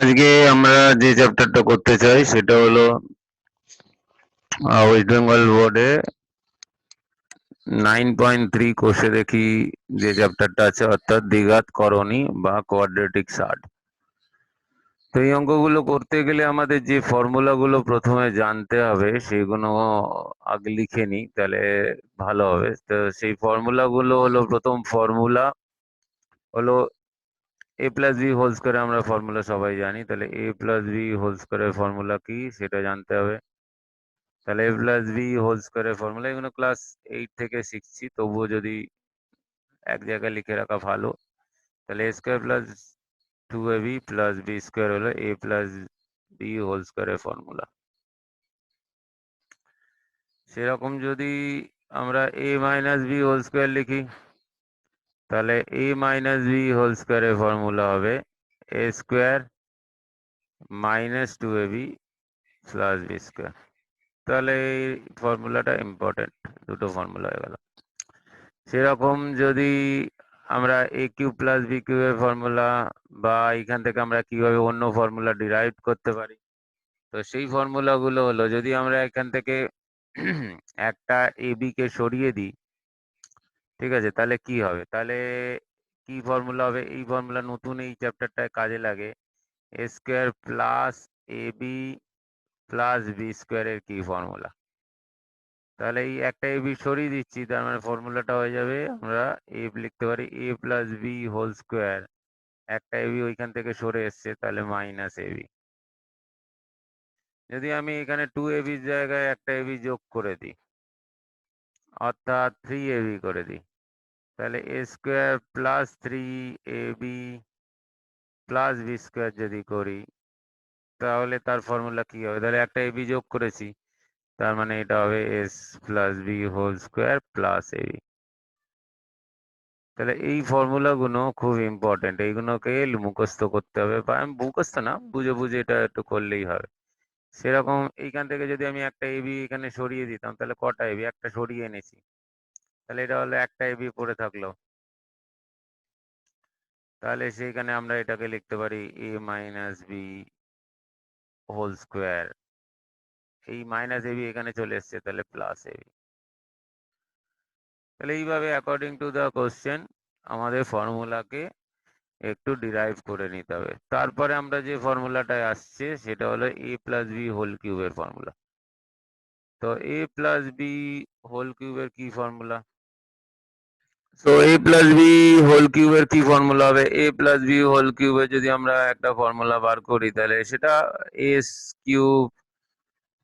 আজকে আমরা যে চ্যাপ্টারটা করতে চাই সেটা হলো ওয়েস্ট বেঙ্গল বোর্ডে 9.3 কোষে দেখি যে চ্যাপ্টারটা আছে, অর্থাৎ দ্বিঘাত করণী বা কোয়াড্রেটিক সার্ট। তো এই অঙ্কগুলো করতে গেলে আমাদের যে ফর্মুলাগুলো প্রথমে জানতে হবে সেগুলো আগে লিখে নিই, তাহলে ভালো হবে। তো সেই ফর্মুলাগুলো হলো, প্রথম ফর্মুলা হলো a plus b whole square. আমরা ফর্মুলা সবাই জানি, তাহলে a প্লাস বি হোল স্কোয়ারের ফর্মুলা কি সেটা জানতে হবে। তাহলে a প্লাস বি হোল স্কোয়ারের ফর্মুলা, এগুলো ক্লাস 8 থেকে শিখছি, তবুও যদি এক জায়গায় লিখে রাখা ভালো। তাহলে a square plus 2ab plus b square হলো a প্লাস বি হোল স্কোয়ারের ফর্মুলা। সেরকম যদি আমরা a minus b whole square লিখি, তাহলে a মাইনাস বি হোল স্কোয়ারের ফর্মুলা হবে a square minus 2ab plus b square. তাহলে এই ফর্মুলাটা ইম্পর্টেন্ট, দুটো ফর্মুলা হয়ে গেল। সেরকম যদি আমরা এ কিউব প্লাস বি কিউবের ফর্মুলা, বা এখান থেকে আমরা কিভাবে অন্য ফর্মুলা ডিরাইভ করতে পারি, তো সেই ফর্মুলাগুলো হলো, যদি আমরা এখান থেকে একটা এ বি কে সরিয়ে দিই, ঠিক আছে, তাহলে কি হবে, তাহলে কি ফর্মুলা হবে, এই ফর্মুলা নতুন এই চ্যাপ্টারটায় কাজে লাগে। এ square plus a b plus b স্কোয়ারের কি ফর্মুলা। তাহলে এই একটা এ বি সরিয়ে দিচ্ছি, তার মানে ফর্মুলাটা হয়ে যাবে, আমরা এ লিখতে পারি এ প্লাস বি হোল স্কোয়ার, একটা এ বি ওইখান থেকে সরে এসছে, তাহলে মাইনাস এ বি। যদি আমি এখানে 2ab জায়গায় একটা ab যোগ করে দিই, অর্থাৎ 3ab করে দিই, তাহলে a square plus 3ab plus b square যদি করি, তাহলে তার ফর্মুলা কি হবে, তাহলে একটা ab যোগ করেছি, তার মানে এটা হবে s plus b whole square plus ab। তাহলে এই ফর্মুলাগুলো খুব ইম্পর্টেন্ট, এইগুলোকে মুখস্থ করতে হবে, বা আমি মুখস্থ না, বুঝে বুঝে এটা একটু করলেই হবে। সেরকম এইখান থেকে যদি আমি একটা এবি এখানে সরিয়ে দিতাম, তাহলে কটা এবি, একটা সরিয়ে এনেছি, তাহলে এটা হলো একটা এবি পড়ে থাকলো। তাহলে সেইখানে আমরা এটাকে লিখতে পারি এ মাইনাস বি হোল স্কোয়ার, এই মাইনাস এবি এখানে চলে এসছে, তাহলে প্লাস এবি। তাহলে এইভাবে অ্যাকর্ডিং টু দ্য কোশ্চেন আমাদের ফর্মুলাকে একটু ডিরাইভ করে নিতে হবে। তারপরে আমরা যে ফর্মুলাটায় আসছে সেটা হলো এ প্লাস বি হোল কিউবের ফর্মুলা। তো এ প্লাস বি হোল কিউবের কি ফর্মুলা, তো এ প্লাস বি হোল কিউবের কি ফর্মুলা হবে, এ প্লাস বি হোল কিউবের যদি আমরা একটা ফর্মুলা বার করি, তাহলে সেটা S cube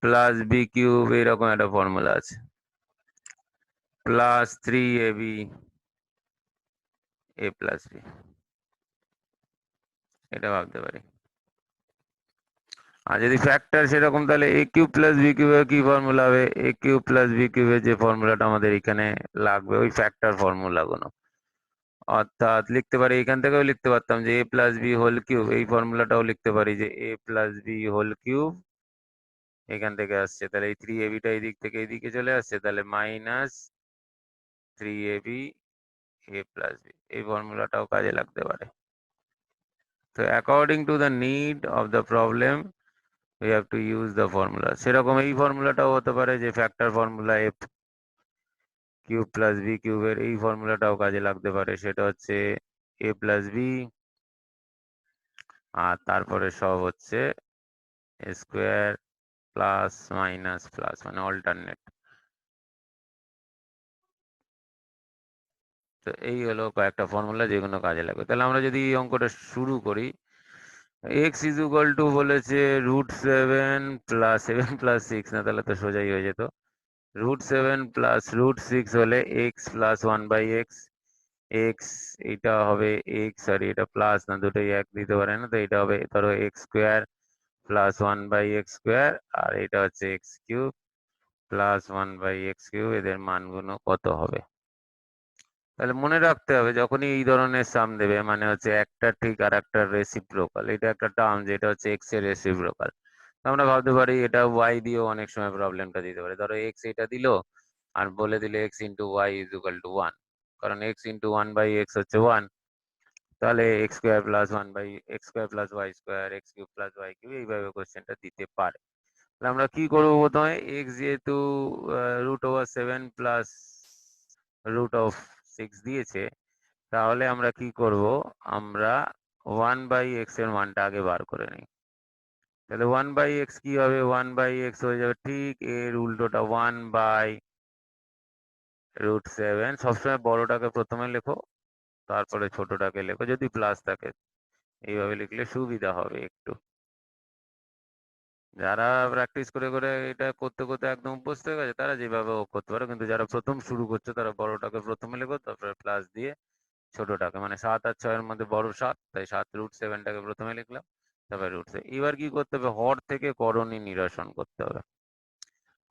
plus b cube, এরকম একটা ফর্মুলা আছে, প্লাস 3ab এ প্লাস বি, এটা ভাবতে পারি। আর যদি ফ্যাক্টর সেরকম, তাহলে এ কিউব প্লাস বি কিউবের কি ফর্মুলা হবে, এ কিউব প্লাস বি কিউবের যে ফর্মুলাটা আমাদের এখানে লাগবে, ওই ফ্যাক্টর ফর্মুলা গুলো, অর্থাৎ লিখতে পারি, এখান থেকেও লিখতে পারতাম যে এ প্লাস বি হোল কিউব, এই ফর্মুলাটাও লিখতে পারি যে এ প্লাস বি হোল কিউব এখান থেকে আসছে, তাহলে এই 3ab টা এই দিক থেকে এইদিকে চলে আসছে, তাহলে মাইনাস 3ab এ প্লাস বি, এই ফর্মুলাটাও কাজে লাগতে পারে। তো according to the need of the problem we have to use the formula। সেরকম এই ফর্মুলাটাও হতে পারে যে factor formula F cube plus b কিউবের, এই ফর্মুলাটাও কাজে লাগতে পারে, সেটা হচ্ছে এ প্লাস বি আর তারপরে সব হচ্ছে স্কোয়ার প্লাস মাইনাস প্লাস, মানে অল্টারনেট। তো এই হলো কয়েকটা ফর্মুলা যেগুলো কাজে লাগবে। তাহলে আমরা যদি এই অঙ্কটা শুরু করি, এক্স ইজ ইকুয়াল টু বলেছে √7 + 7 + 6, না তাহলে তো সোজাই হয়ে যেত, √7 + √6 হলে এক্স প্লাস 1/x, এক্স এটা হবে এক্স, আর এটা প্লাস, না দুটোই এক দিতে পারে না, তো এটা হবে ধরো এক্স স্কোয়ার প্লাস 1/x², আর এটা হচ্ছে এক্স কিউব প্লাস 1/x³, এদের মানগুলো কত হবে। তাহলে মনে রাখতে হবে, যখনই এই ধরনের সাম দেবে, মানে হচ্ছে একটা ঠিক আর একটা রেসিপ্রোকাল, এটা একটা টার্ম যেটা হচ্ছে এক্স এর রেসিপ্রোকাল, আমরা ভাবতে পারি এটা ওয়াই দিয়েও অনেক সময় প্রবলেমটা দিতে পারে। ধরো এক্স এটা দিল আর বলে দিলে x into y is equal to 1, কারণ এক্স ইন্টু 1/x হচ্ছে 1, তাহলে x square plus 1/x square plus y square x cube plus y cube এইভাবে কোশ্চেনটা দিতে পারে। তাহলে আমরা কি করবো, প্রথমে এক্স যেহেতু √7 প্লাস √6 দিয়েছে, তাহলে আমরা কি করব, আমরা 1/x এর মানটা আগে বার করে নিই। তাহলে 1/x কি হবে, 1/x হয়ে যাবে ঠিক এর উল্টোটা 1/√7। সবসময় বড়টাকে প্রথমে লেখো, তারপরে ছোটটাকে লেখো, যদি প্লাস থাকে এইভাবে লিখলে সুবিধা হবে একটু। যারা প্র্যাকটিস করে করে এটা করতে করতে একদম অভ্যস্ত হয়ে গেছে তারা যেভাবে করতে পারো, কিন্তু যারা প্রথম শুরু করছে তারা বড়টাকে প্রথমে লেখো, তারপরে প্লাস দিয়ে ছোটটাকে, মানে 7 আর 6 এর মধ্যে বড় 7, তাই 7√7টাকে প্রথমে লিখলাম, তারপরে √7। এবার কি করতে হবে, হর থেকে করণী নিরসন করতে হবে।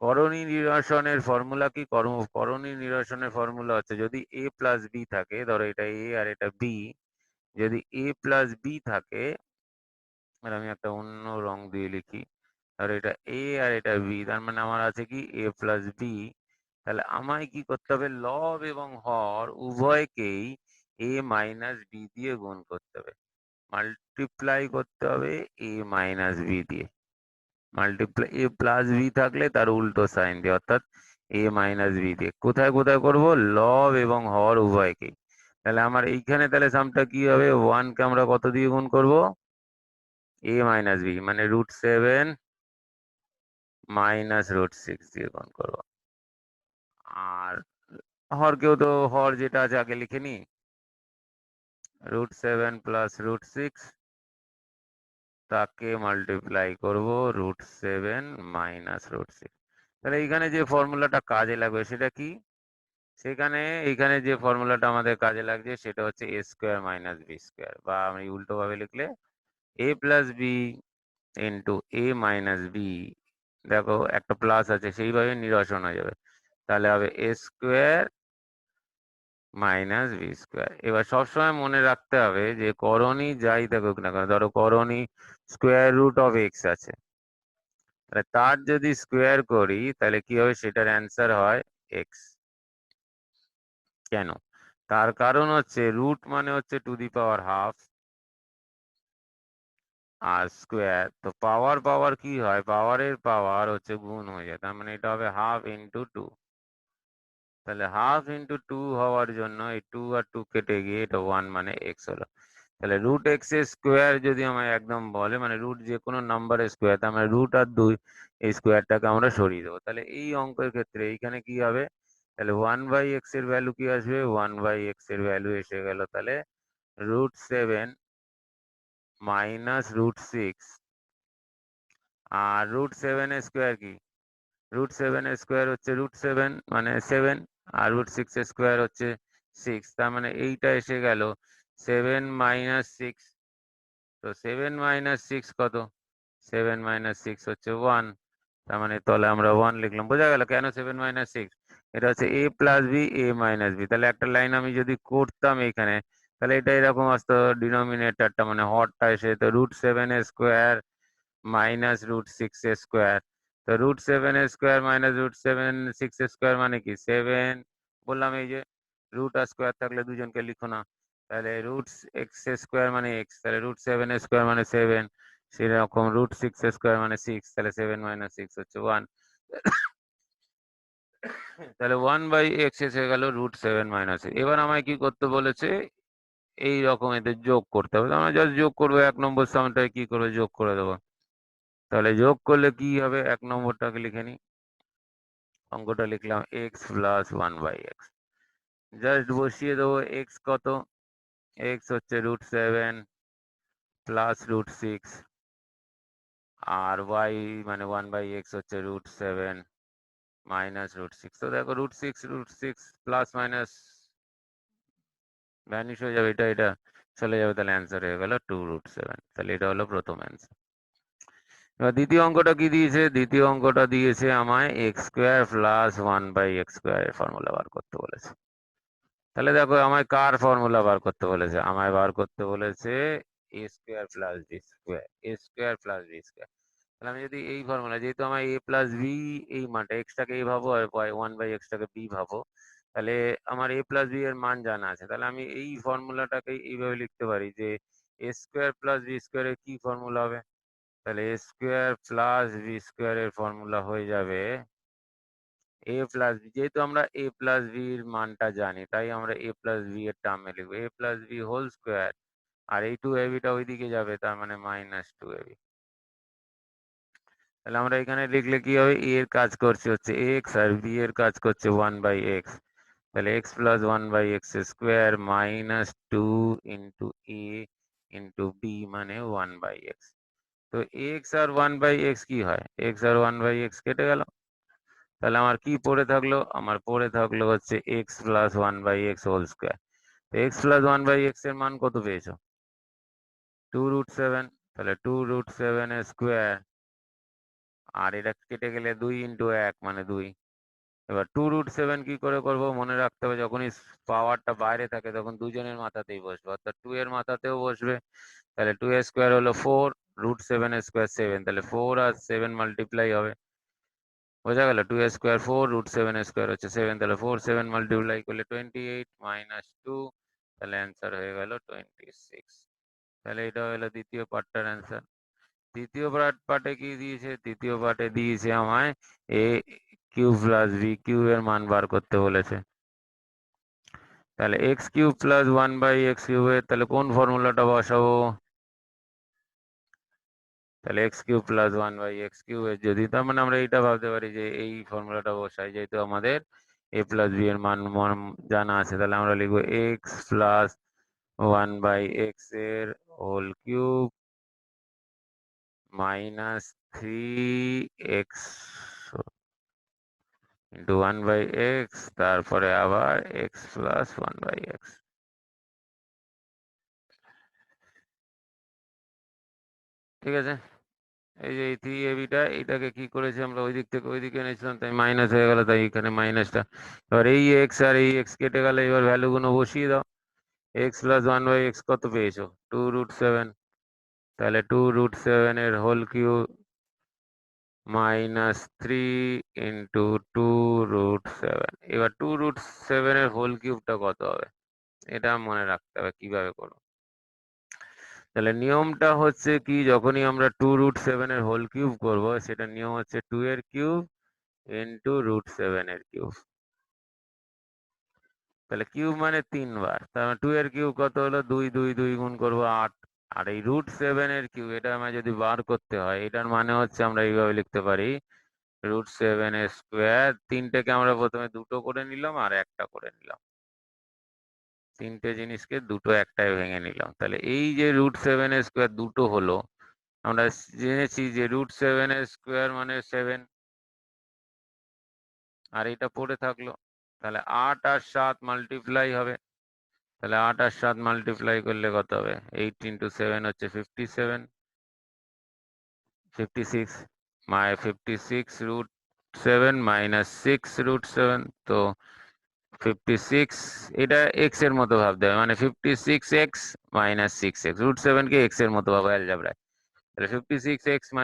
করণী নিরসনের ফর্মুলা কি, করণী নিরসনের ফর্মুলা হচ্ছে, যদি a প্লাস বি থাকে, ধরো এটা a আর এটা b, যদি a প্লাস বি থাকে, আর আমি একটা অন্য রং দিয়ে লিখি, আর এটা a আর এটা b, তার মানে আমার আছে কি a প্লাস বি। তাহলে আমায় কি করতে হবে, লব এবং হর উভয়কেই a মাইনাস বি দিয়ে গুণ করতে হবে, মাল্টিপ্লাই করতে হবে a মাইনাস বি দিয়ে। মাল্টিপ্লাই a প্লাস বি থাকলে তার উল্টো সাইন দিয়ে, অর্থাৎ a মাইনাস বি দিয়ে। কোথায় কোথায় করব, লব এবং হর উভয়কেই। তাহলে আমার এইখানে তাহলে সামটা কি হবে, 1 কে আমরা কত দিয়ে গুণ করব, a মাইনাস বি, মানে √7 মাইনাস √6 দিয়ে গুণ করব। আর হরকেও তো হর যেটা আছে আগে লিখে নি, √7 প্লাস √6, তাকে মাল্টিপ্লাই করব √7 মাইনাস √6। তাহলে এইখানে যে ফর্মুলাটা কাজে লাগবে সেটা কি, সেখানে এইখানে যে ফর্মুলাটা আমাদের কাজে লাগছে সেটা হচ্ছে a square minus b square, বা আমি উল্টো ভাবে লিখলে a plus b into a minus b. দেখো একটা প্লাস আছে, সেইভাবে নিরসন হয়ে যাবে, তাহলে হবে a square minus b square. এবার সবসময় মনে রাখতে হবে যে করণী যাই থাকুক না কেন, ধরো করণী √x আছে, তাহলে তার যদি স্কোয়ার করি তাহলে কি হবে, সেটার অ্যান্সার হয় x। কেন, তার কারণ হচ্ছে রুট মানে হচ্ছে টু দি পাওয়ার হাফ, আর স্কোয়ার তো পাওয়ার পাওয়ার কি হয়, পাওয়ারের পাওয়ার হচ্ছে গুণ হয়ে যায়, তার মানে এটা হবে 1/2 × 2। তাহলে 1/2 × 2 হওয়ার জন্য এই 2 আর 2 কেটে গিয়ে এটা 1 মানে x হলো। তাহলে √x এর স্কোয়ার যদি আমায় একদম বলে, মানে রুট যে কোনো নাম্বারের স্কোয়ার, তার মানে √ আর 2 এই স্কোয়ারটাকে আমরা সরিয়ে দেবো। তাহলে এই অঙ্কের ক্ষেত্রে এইখানে কি হবে, তাহলে 1/x এর ভ্যালু কি আসবে, 1/x এর ভ্যালু এসে গেল তাহলে √7 মাইনাস √6। আর √7 এর স্কোয়ার কি, √7 এর স্কোয়ার হচ্ছে √7 মানে 7, আর √6 এর স্কোয়ার হচ্ছে 6, তার মানে এইটা এসে গেল 7 মাইনাস 6। তো 7 মাইনাস 6 কত, 7 মাইনাস 6 হচ্ছে 1, তার মানে তলে আমরা 1 লিখলাম। বোঝা গেল কেন 7 মাইনাস 6, এটা হচ্ছে a plus b a minus b. তাহলে একটা লাইন আমি যদি করতাম এইখানে, তাহলে এটা এরকম আসতো, ডিনোমিনেটরটা মানে হরটা এসে তো √7 এর স্কোয়ার মাইনাস √6 এর স্কোয়ার। তো √7 এর স্কোয়ার মাইনাস √6 এর স্কোয়ার মানে কি 7, বললাম এই যে রুট আর স্কোয়ার থাকলে দুজনকে লিখো না, তাহলে √x এর স্কোয়ার মানে x, তাহলে √7 এর স্কোয়ার মানে 7, সেরকম √6 এর স্কোয়ার মানে 6, তাহলে 7 মাইনাস 6 হচ্ছে 1। তাহলে 1/x এসে গেল √7 মাইনাস। এবার আমায় কি করতে বলেছে, এই রকম এদের যোগ করতে হবে, আমরা জাস্ট যোগ করবো, 1 নম্বর সামটায় কি করবো, যোগ করে দেবো। তাহলে যোগ করলে কি হবে, 1 নম্বরটাকে লিখে নি, অঙ্কটা লিখলাম x প্লাস 1/x, জাস্ট বসিয়ে দেবো। x কত, x হচ্ছে √7 প্লাস √6, আর y মানে 1/x হচ্ছে √7 মাইনাস √6। তো দেখো √6 প্লাস মাইনাস ভ্যানিশ হয়ে যাবে, এটা এটা চলে যাবে, তাহলে অ্যান্সার হয়ে গেল 2√7। তাহলে এটা হলো প্রথম অ্যান্সার। এবার দ্বিতীয় অঙ্কটা কি দিয়েছে, দ্বিতীয় অঙ্কটা দিয়েছে আমায় x স্কোয়ার প্লাস 1/x স্কোয়ারের ফর্মুলা বার করতে বলেছে। তাহলে দেখো আমায় কার ফর্মুলা বার করতে বলেছে, আমায় বার করতে বলেছে a square plus b square, a square plus b square. তাহলে আমি যদি এই ফর্মুলা, যেহেতু আমার a প্লাস বি এই মানটা, এক্সটাকে a ভাবো আর 1/x টাকে b ভাবো, তাহলে আমার a প্লাস বি এর মান জানা আছে, তাহলে আমি এই ফর্মুলাটাকে এইভাবে লিখতে পারি যে এ স্কোয়ার প্লাস বি স্কোয়ারের কি ফর্মুলা হবে, তাহলে এ স্কোয়ার প্লাস বি স্কোয়ারের ফর্মুলা হয়ে যাবে এ প্লাস বি, যেহেতু আমরা এ প্লাস বি এর মানটা জানি তাই আমরা এ প্লাস বি এর টার্মে লিখবো a plus b whole square, আর এই 2ab টা ওইদিকে যাবে, তার মানে -2ab। তাহলে আমরা এখানে লিখলে কি হবে, এ এর কাজ করছে হচ্ছে এক্স আর বি এর কাজ করছে 1/x, তাহলে x plus 1/x square -2 into a into b মানে 1/x। তো এক্স আর 1/x কি হয়, এক্স আর 1/x কেটে গেল, তাহলে আমার কি পড়ে থাকলো, আমার পড়ে থাকলো হচ্ছে x plus 1/x whole square. X plus 1/x এর মান কত পেয়েছো, 2√7, তাহলে 2√7 স্কোয়ার, আর এটা কেটে গেলে 2 ইন্টু 1 মানে 2। এবার 2√7 কি করে করব, মনে রাখতে হবে যখনই পাওয়ারটা বাইরে থাকে তখন দুজনের মাথাতেই বসবে, অর্থাৎ 2 এর মাথাতেও বসবে, তাহলে 2 এর স্কোয়ার হলো 4, √7 স্কোয়ার 7, তাহলে 4 আর 7 মাল্টিপ্লাই হবে, বোঝা গেল, 2 এর স্কোয়ার 4, √7 স্কোয়ার হচ্ছে 7, তাহলে 4 7 মাল্টিপ্লাই করলে 28 -2, তাহলে অ্যান্সার হয়ে গেল 26। তাহলে এটা হলো দ্বিতীয় পার্টটার অ্যান্সার। তৃতীয় পার্টে কি দিয়েছে, তৃতীয় পার্টে দিয়েছে আমায় এ কিউব প্লাস বি কিউব এর মান বার করতে বলেছে। তাহলে এক্স কিউব প্লাস 1/x কিউবের তাহলে কোন ফর্মুলাটা বসাবো, তাহলে এক্স কিউব প্লাস 1/x কিউবের যদি, তার মানে আমরা এইটা ভাবতে পারি যে এই ফর্মুলাটা বসাই, যেহেতু আমাদের এ প্লাস বি এর মান জানা আছে, তাহলে আমরা লিখবো এক্স প্লাস 1/x এর whole cube -3x into 1/x, তারপরে আবার x প্লাস 1/x। ঠিক আছে, এই যে এই 3ab এইটাকে কি করেছি আমরা ওই দিক থেকে ওই দিকে এনেছিলাম, তাই মাইনাস হয়ে গেল, তাই এখানে মাইনাসটা। এবার এই এক্স আর এই এক্স কেটে গেলে এবার ভ্যালু গুলো বসিয়ে দাও, এক্স প্লাস 1/x কত পেয়েছো, 2√7, তাহলে 2√7 এর হোল কিউব -3 ইন্টু 2√7। এবার 2√7 এর হোল কিউবটা কত হবে, এটা মনে রাখতে হবে কিভাবে করবো। তাহলে নিয়মটা হচ্ছে কি, যখনই আমরা 2√7 এর হোল কিউব করবো, সেটা নিয়ম হচ্ছে 2 এর কিউব ইন্টু √7 এর কিউব। তাহলে কিউব মানে 3 বার, তার মানে 2 এর কিউব কত হলো, 2 2 2 গুণ করবো 8, আর এই √7 এর কিউব এটা আমার যদি বার করতে হয়, এটার মানে হচ্ছে আমরা এইভাবে লিখতে পারি √7 এর স্কোয়ার, তিনটেকে আমরা প্রথমে দুটো করে নিলাম আর একটা করে নিলাম, তিনটে জিনিসকে দুটো একটাই ভেঙে নিলাম, তাহলে এই যে √7 এর স্কোয়ার দুটো হলো, আমরা জেনেছি যে √7 এর স্কোয়ার মানে 7, আর এটা পড়ে থাকলো, তাহলে 8 আর 7 মাল্টিপ্লাই হবে, তাহলে 8 আর 7 মাল্টিপ্লাই করলে কত হবে, 8 ইন্টু 7 হচ্ছে 57, 56 56√7 -6√7, তো 56, এটা এক্স এর মতো ভাবতে হবে, মানে 56x - 6x, √7 কে এক্স এর মতো ভাবো অ্যালজেব্রায়, তাহলে 56x -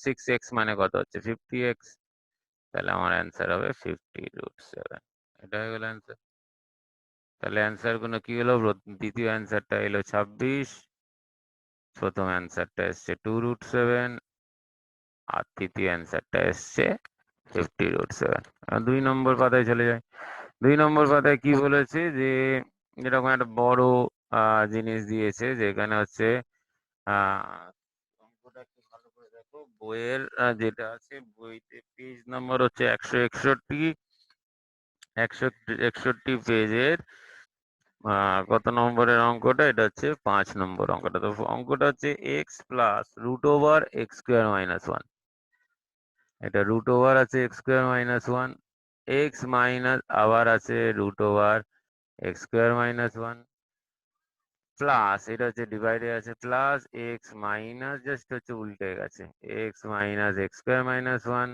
6x মানে কত হচ্ছে 50x, তাহলে আমার অ্যান্সার হবে 50√7। এটা হয়ে গেল অ্যান্সার। তাহলে অ্যান্সার গুলো কি হলো, দ্বিতীয় অ্যান্সারটা এলো 26, প্রথম অ্যান্সারটা এসছে 2√7, আর তৃতীয় অ্যান্সারটা এসছে 50√7। 2 নম্বর পাতায় চলে যায়। 2 নম্বর পাতায় কি বলেছে যে এরকম একটা বড় জিনিস দিয়েছে, যেখানে হচ্ছে অঙ্কটা একটু ভালো করে দেখো, বইয়ের যেটা আছে বইতে পেজ নম্বর হচ্ছে 161, 161 পেজের কত নম্বরের অঙ্কটা, এটা হচ্ছে 5 নম্বর অঙ্কটা। তো অঙ্কটা হচ্ছে এক্স প্লাস √x²-1, এটা √, আছে x²-1, x মাইনাস আবার আছে √x²-1, প্লাস এটা হচ্ছে ডিভাইডে আছে প্লাস x মাইনাস জাস্ট হচ্ছে উল্টে গেছে, x minus x²-1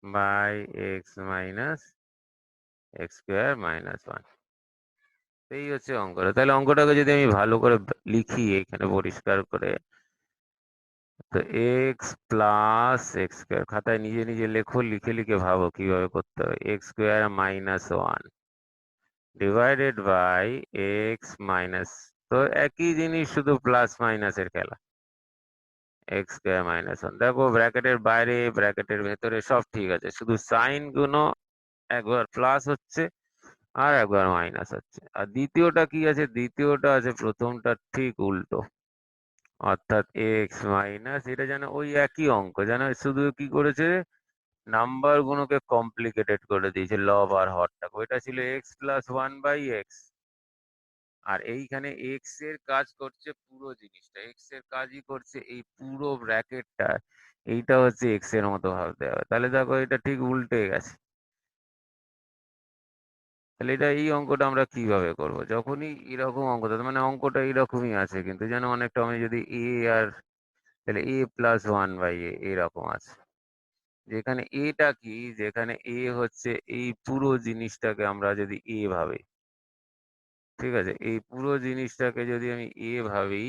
by x minus x²-1, এই হচ্ছে অঙ্কটা। তাহলে অঙ্কটাকে যদি আমি ভালো করে লিখি এখানে পরিষ্কার করে, তো এক্স প্লাস x², খাতায় নিজে নিজে লেখো, লিখে লিখে ভাবো কিভাবে করতে হবে, x² - 1 divided by x minus, তো একই জিনিস, শুধু প্লাস মাইনাসের খেলা। এক্স স্কোয়ার মাইনাস ওয়ান, দেখো ব্র্যাকেটের বাইরে ব্র্যাকেটের ভেতরে সব ঠিক আছে, শুধু সাইন গুলো একবার প্লাস হচ্ছে আর একবার মাইনাস হচ্ছে। আর দ্বিতীয়টা কি আছে? দ্বিতীয়টা আছে প্রথমটা ঠিক উল্টো, অর্থাৎ এক্স মাইনাস, এটা যেন ওই একই অঙ্ক, যেন শুধু কি করেছে, নাম্বার গুলোকে কমপ্লিকেটেড করে দিয়েছে, লব আর হরটাকে। ওইটা ছিল x plus one by x, আর এইখানে এক্স এর কাজ করছে পুরো জিনিসটা, এক্স এর কাজই করছে এই পুরো ব্র্যাকেটটা, এইটা হচ্ছে এক্স এর মতো ভাবতে হবে। তাহলে দেখো এটা ঠিক উল্টে গেছে। তাহলে এটা, এই অঙ্কটা আমরা কিভাবে করব? যখনই এরকম অঙ্ক থাকে, মানে অঙ্কটা এরকমই আছে কিন্তু যেন অনেকটা, আমি যদি এ আর, তাহলে এ প্লাস ওয়ান বাই এ এরকম আছে, যেখানে এটা কি, যেখানে এ হচ্ছে এই পুরো জিনিসটাকে আমরা যদি এ ভাবি, ঠিক আছে, এই পুরো জিনিসটাকে যদি আমি এ ভাবি,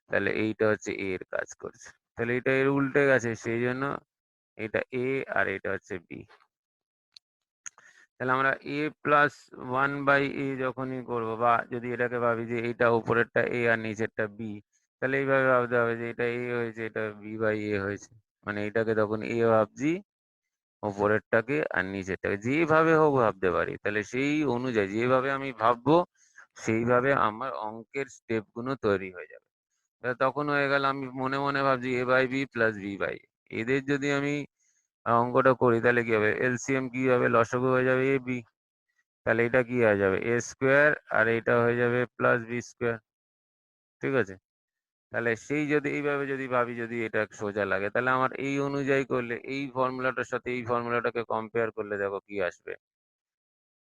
তাহলে এইটা হচ্ছে এ এর কাজ করছে। তাহলে এটা এর উল্টে গেছে, সেই জন্য এটা এ আর এটা হচ্ছে বি। তাহলে আমরা এ প্লাস ওয়ান বাই এ যখনই করবো, বা যদি এটাকে ভাবি যে এটা উপরেরটা এ আর নিচেরটা বি, তাহলে এইভাবে ভাবতে হবে যে এটা এ হয়েছে, এটা বি বাই এ হয়েছে, মানে এটাকে তখন এ ভাবছি, উপরেরটাকে আর নিচেরটাকে যেভাবে হোক ভাবতে পারি। তাহলে সেই অনুযায়ী যেভাবে আমি ভাববো, সেইভাবে আমার অঙ্কের স্টেপ গুলো তৈরি হয়ে যাবে। তাহলে তখন হয়ে গেল, আমি মনে মনে ভাবছি a by b plus b by, এদের যদি আমি অঙ্কটা করি তাহলে কি হবে, এলসিএম কি হবে, লসাগু হয়ে যাবে এ বি, তাহলে এটা কি হয়ে যাবে এ স্কোয়ার, আর এটা হয়ে যাবে প্লাস বি স্কোয়ার, ঠিক আছে। তাহলে সেই যদি এইভাবে যদি ভাবি, যদি এটা সোজা লাগে, তাহলে আমার এই অনুযায়ী করলে, এই ফর্মুলাটার সাথে এই ফর্মুলাটাকে কম্পেয়ার করলে দেখো কি আসবে।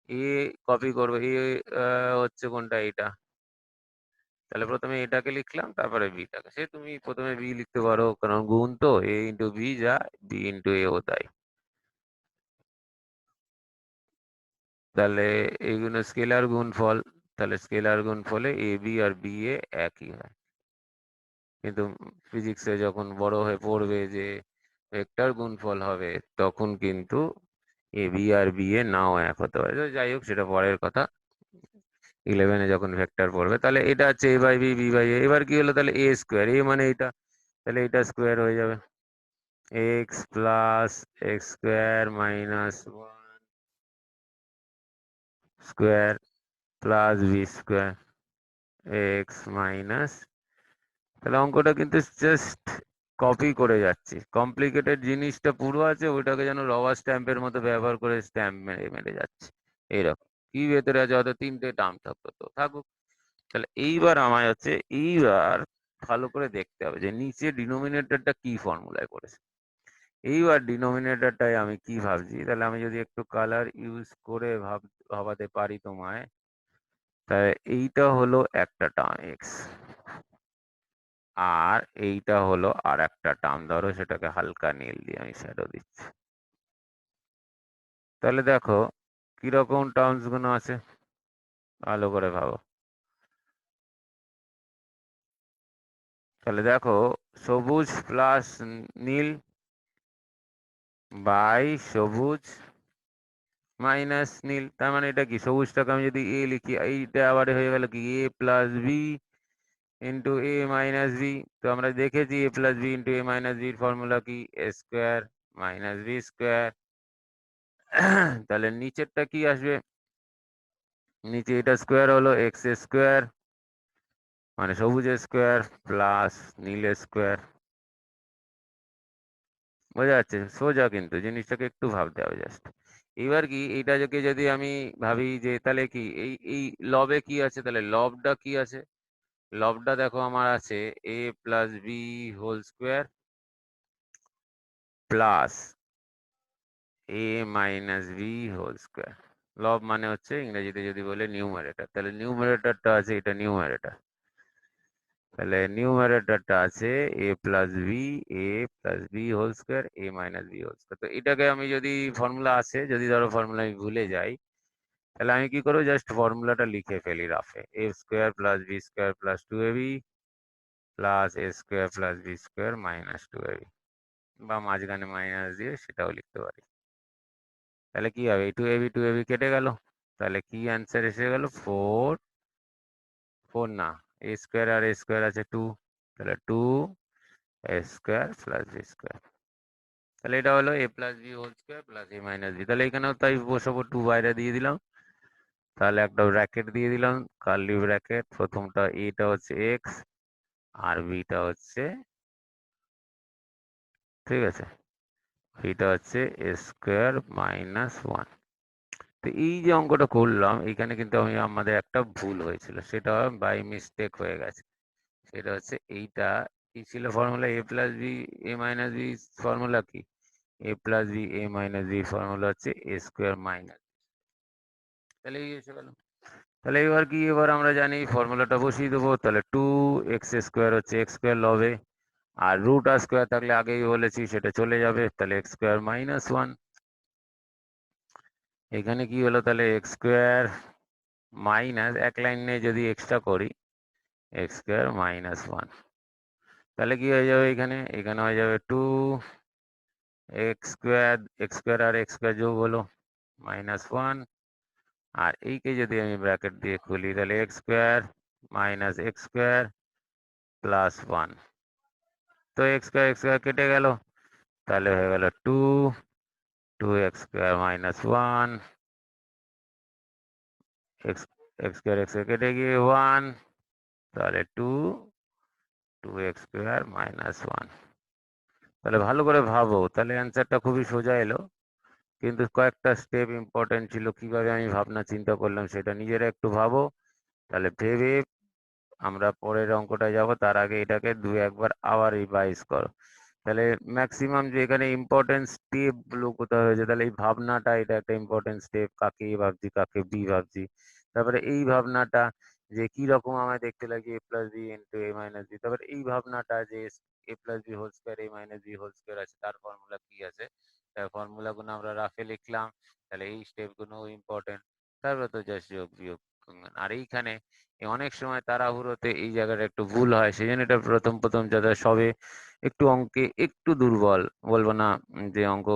এ কপি করবো, এ হচ্ছে কোনটা, এটা, তাহলে প্রথমে এটাকে লিখলাম, তারপরে বিটাকে, সে তুমি প্রথমে বি লিখতে পারো, কারণ গুণ তো, এ ইন্টু বি যা, বি ইন্টু এ ও তাই। তাহলে এইগুলো স্কেলার গুণফল, তাহলে scalar গুণফলে A B R B A একই হয়। কিন্তু ফিজিক্সে যখন বড় হয়ে পড়বে যে ভেক্টর গুণফল হবে, তখন কিন্তু A B R B A নাও এক হতে পারে। তো যাই হোক, সেটা পরের কথা। 11-এ যখন ভেক্টর পড়বে, তাহলে এটা হচ্ছে এ বাই বি, বি বাই এ। এবার কি হলো, তাহলে এ স্কোয়ার, এ মানে এটা, তাহলে এটা স্কোয়ার হয়ে যাবে, x plus x square minus one square plus b square x minus. তাহলে অঙ্কটা কিন্তু জাস্ট কপি করে যাচ্ছি, কমপ্লিকেটেড জিনিসটা পুরো আছে, ওইটাকে যেন রবার স্ট্যাম্পের মতো ব্যবহার করে স্ট্যাম্প মেরে মেরে যাচ্ছে এইরকম। কি ভেতরে আছে, হয়তো তিনটে টার্ম থাকতো, তো থাকুক। তাহলে এইবার আমায় হচ্ছে, এইবার ভালো করে দেখতে হবে যে নিচে ডিনোমিনেটরটা কি ফর্মুলায় করেছে। এইবার ডিনোমিনেটরটাই আমি কি ভাবছি, তাহলে আমি যদি একটু কালার ইউজ করে ভাবাতে পারি তোমায়, তাহলে এইটা হলো একটা টার্ম এক্স, আর এইটা হলো আর একটা টার্ম, ধরো সেটাকে হালকা নীল দিয়ে আমি শ্যাডো দিচ্ছি। তাহলে দেখো কিরকম টার্মস গুলো আছে, ভালো করে ভাবো। তাহলে দেখো, সবুজ প্লাস নীল বাই সবুজ মাইনাস নীল, তার মানে এটা কি, সবুজটাকে আমি যদি এ লিখি, এইটা আবার হয়ে গেল কি এ plus b into a minus B. তো আমরা দেখেছি এ plus b into a minus বির ফর্মুলা কি, এ স্কোয়ার মাইনাস বি স্কোয়ার। তাহলে নিচেরটা কি আসবে, নিচে এটা স্কোয়ার হলো এক্স স্কোয়ার, মানে সবুজ স্কোয়ার প্লাস নীল স্কোয়ার। বোঝা যাচ্ছে সোজা, কিন্তু জিনিসটাকে একটু ভাবতে হবে জাস্ট। এবার কি, এইটাকে যদি আমি ভাবি যে তাহলে কি, এই লবে কি আছে, তাহলে লবটা কি আছে, লবটা দেখো আমার আছে a plus b whole square plus a minus b whole square. লব মানে হচ্ছে ইংরেজিতে যদি বলে নিউমারেটর, তাহলে নিউমারেটরটা আছে, এটা নিউমারেটর। তাহলে নিউমারেটরটা আছে a plus B, a plus b whole square, a minus b whole square. তো এটাকে আমি যদি ফর্মুলা আছে, যদি ধরো ফর্মুলা আমি ভুলে যাই, তাহলে আমি কি করবো, জাস্ট ফর্মুলাটা লিখে ফেলি রাফে, a square plus b square plus two a b plus a square plus b square minus two a b, বা মাঝখানে মাইনাস দিয়ে সেটাও লিখতে পারি। তাহলে কি হবে, টু এ বি কেটে গেল, তাহলে কি অ্যান্সার এসে গেল? 4 4 না, a স্কোয়ার আর a স্কোয়ার আছে 2, তাহলে 2 a square plus b square. তাহলে এটা হলো a plus b whole square plus a minus b. তাহলে এখানেও তাই বসাবো, 2 বাইরে দিয়ে দিলাম, তাহলে একটা ব্র্যাকেট দিয়ে দিলাম, কার্লি ব্র্যাকেট। প্রথমটা এটা হচ্ছে এক্স আর বিটা হচ্ছে, ঠিক আছে, বিটা হচ্ছে এ স্কোয়ার মাইনাস 1। তো এই যে অঙ্কটা করলাম, এখানে কিন্তু আমাদের একটা ভুল হয়েছিল, সেটা বাই মিস্টেক হয়ে গেছে। সেটা হচ্ছে এইটা কি ছিল formula, A plus B A minus B formula কি, এ plus B A minus B formula হচ্ছে এ স্কোয়ার মাইনাস। তাহলে এই এসে গেল। তাহলে এবার কি, এবার আমরা জানি ফর্মুলাটা বসিয়ে দেবো। তাহলে 2x স্কোয়ার হচ্ছে এক্স স্কোয়ার লবে, আর রুট আর স্কোয়ার থাকলে আগেই বলেছি সেটা চলে যাবে, তাহলে এক্স স্কোয়ার মাইনাস 1। এখানে কি হলো, তাহলে এক্স স্কোয়ার মাইনাস, এক লাইনে যদি এক্সট্রা করি, এক্স স্কোয়ার মাইনাস 1, তাহলে কি হয়ে যাবে, এখানে এখানে হয়ে যাবে 2x স্কোয়ার আর এক্স স্কোয়ার যোগ হলো মাইনাস 1। আর এইকে যদি আমি ব্র্যাকেট দিয়ে খুলি, তাহলে x square minus x square plus 1। তো এক্স স্কোয়ার কেটে গেল, তাহলে হয়ে গেল 2x square minus 1, x x square কেটে গিয়ে 1, তাহলে 2x স্কোয়ার মাইনাস 1। তাহলে ভালো করে ভাবো, তাহলে অ্যান্সারটা খুবই সোজা এলো, কিন্তু কয়েকটা স্টেপ ইম্পর্টেন্ট ছিল। কিভাবে আমি ভাবনা চিন্তা করলাম সেটা নিজেরা একটু ভাবো, তাহলে ভেবে আমরা পরের অঙ্কটায় যাব। তার আগে এটাকে দু একবার আবার রিভাইজ করো। তাহলে ম্যাক্সিমাম যে এখানে ইম্পর্টেন্ট স্টেপ গুলো কোথায় হয়েছে, তাহলে এই ভাবনাটা, এটা একটা ইম্পর্টেন্ট স্টেপ, কাকে এ ভাবছি কাকে বি ভাবছি। তারপরে এই ভাবনাটা যে কি রকম আমায় দেখতে লাগে এ plus b into a minus B. তারপরে এই ভাবনাটা যে এ plus b whole square a minus b whole square আছে, তার ফর্মুলা কি আছে, তার ফর্মুলা গুলো আমরা রাফে লিখলাম। তাহলে এই স্টেপ গুলো ইম্পর্টেন্ট। তারপরে তো জাস্ট যোগ বিয়োগ। আর এইখানে অনেক সময় তাড়াহুড়োতে এই জায়গাটা একটু ভুল হয়, সেই জন্য এটা প্রথম প্রথম যারা সবে একটু অঙ্কে একটু দুর্বল, বলবো না যে অঙ্ক